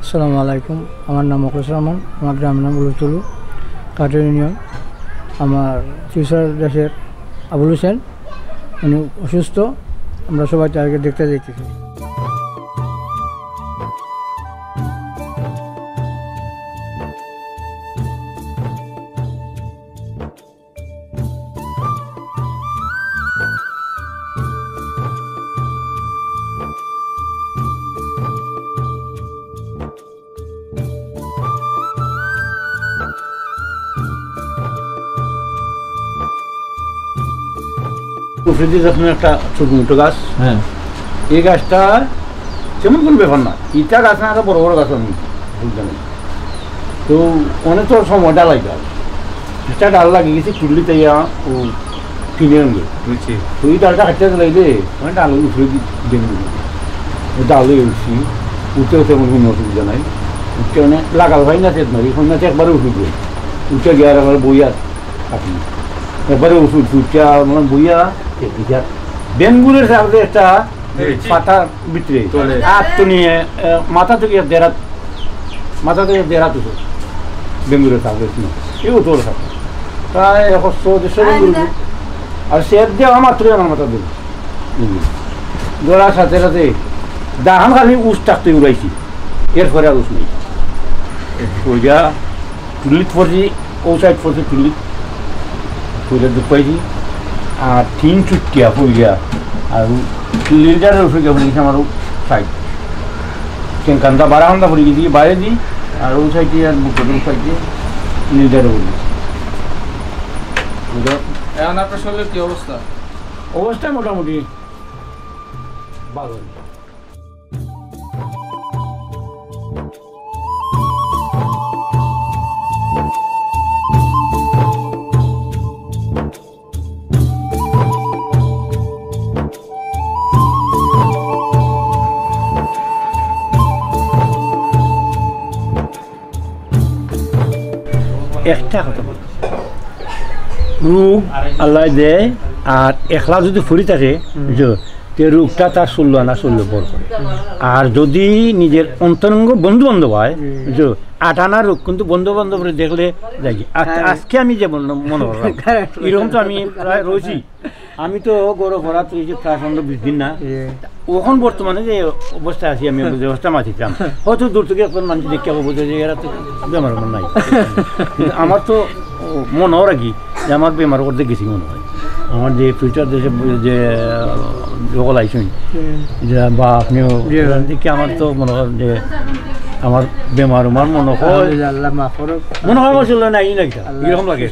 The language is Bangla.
আসসালামু আলাইকুম। আমার নাম মুখলেসুর রহমান, আমার গ্রামের নাম উলুতলু, কাটের ইউনিয়ন। আমার ফিউচার দেশের আবুল হোসেন, উনি অসুস্থ, আমরা সবাই তাকে দেখতে যেতেছি। আপনার একটা ছোট মোটো গাছ, হ্যাঁ, এই গাছটা তেমন কোনো ব্যাপার না, ইটা গাছ না, একটা বড় বড় গাছ আমি বুঝতে নেই। তো অনেক তো সময় ডালাই গাছ, এটা ডাল লাগিয়ে গেছি চুল্লিতে ও কিনে আনবে, বুঝছি। তো এই ডালটা কাটতে লাগলে মানে ডাল উঠে দেবো, ডাল উঠছি, উঠতে উঠে আমার কোনো অসুবিধা নাই। উঠতে মানে লাগাল ভাই না চেত মারি, নাচে একবারে উঠবে, উঠে গিয়ে আর একবার বইয়া কাটি, একবারে ওষুধ উঠটা মানে বইয়া বেঙ্গুরের সাথে একটা পাতার ভিতরে হাত তো নিয়ে মাথা থেকে দেড়াত উঠো বেঙ্গুরের সাথে এই উঠোর সাথে প্রায় 100-150 বেঙ্গুর, আর সে দেওয়া মাত্রই আমার মাথা দেব ধরার সাথে সাথে দাহান খালি উস টাকতে উড়াইছি, এরপরে আর উস নেই। ওইটা চুল্লিত পড়ছি, ও সাইড পড়ছে চুল্লিত, ওইটা দুধ পাইছি আর 3 চুটকিয়া পইয়া আর লিটারের ওষুধ পড়ে গেছে আমার সাইড কেনকান্দা 12 ঘন্টা পড়ে গেছি বাইরে দিই, আর ওই সাইডে আর বুকের সাইডে লিটারে পড়ে গেছি। এখন আপনার শরীরের কি অবস্থা? অবস্থা মোটামুটি ভালো। একটা কথা বল, রোগ আল্লাহ দেয়, আর একলা যদি ফুরি থাকে তে রোগটা তার 16 আনা 16 বড় করে। আর যদি নিজের অন্তরঙ্গ বন্ধু বান্ধব হয় 8 আনা রোগ, কিন্তু বন্ধু বান্ধব দেখলে দেখি আজকে আমি যে মনে করলাম এরকম তো আমি প্রায় রয়েছি, আমি তো গৌরব ভরা তুই প্রায় 15-20 দিন না, ওখন বর্তমানে যে অবস্থায় আছি আমি অবস্থা মাছিলাম, হয়তো দূর থেকে এখন মানুষ দেখে বোঝে যে এরা তো বেমার নাই। আমার তো মনে হয় কি যে আমার বেমার করতে গেছি মনে হয়, আমার যে ফিউচার দেশে যে সকল আইসুন যে বা আপনিও দেখে আমার তো মনে হয় যে আমার বেমার মনে হয় আমার চলে নাই নাকি এরকম লাগে।